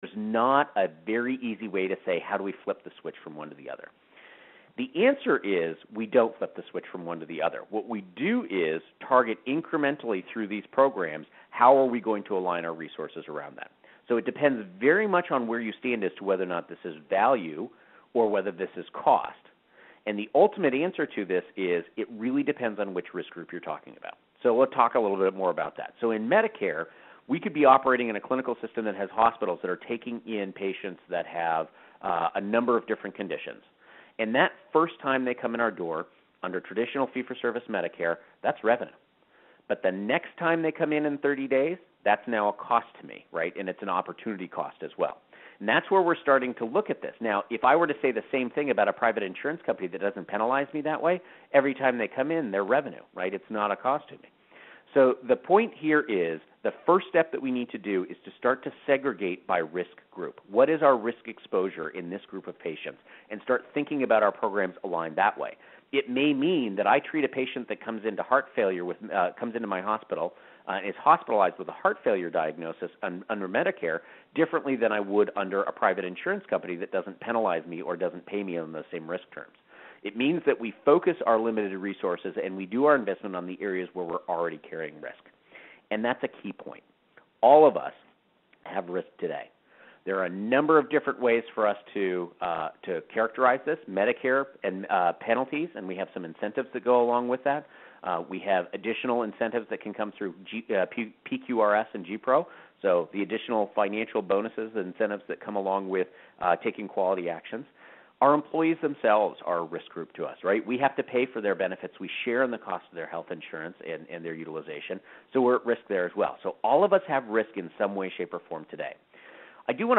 There's not a very easy way to say, how do we flip the switch from one to the other? The answer is we don't flip the switch from one to the other. What we do is target incrementally through these programs, how are we going to align our resources around that? So it depends very much on where you stand as to whether or not this is value or whether this is cost. And the ultimate answer to this is it really depends on which risk group you're talking about. So let's talk a little bit more about that. So in Medicare, we could be operating in a clinical system that has hospitals that are taking in patients that have a number of different conditions. And that first time they come in our door under traditional fee-for-service Medicare, that's revenue. But the next time they come in 30 days, that's now a cost to me, right? And it's an opportunity cost as well. And that's where we're starting to look at this. Now, if I were to say the same thing about a private insurance company that doesn't penalize me that way, every time they come in, they're revenue, right? It's not a cost to me. So the point here is the first step that we need to do is to start to segregate by risk group. What is our risk exposure in this group of patients? And start thinking about our programs aligned that way. It may mean that I treat a patient that comes into heart failure comes into my hospital and is hospitalized with a heart failure diagnosis under Medicare differently than I would under a private insurance company that doesn't penalize me or doesn't pay me on the same risk terms. It means that we focus our limited resources and we do our investment on the areas where we're already carrying risk. And that's a key point. All of us have risk today. There are a number of different ways for us to characterize this, Medicare and penalties, and we have some incentives that go along with that. We have additional incentives that can come through PQRS and GPRO, so the additional financial bonuses and incentives that come along with taking quality actions. Our employees themselves are a risk group to us, right? We have to pay for their benefits. We share in the cost of their health insurance and their utilization, so we're at risk there as well. So all of us have risk in some way, shape, or form today. I do want to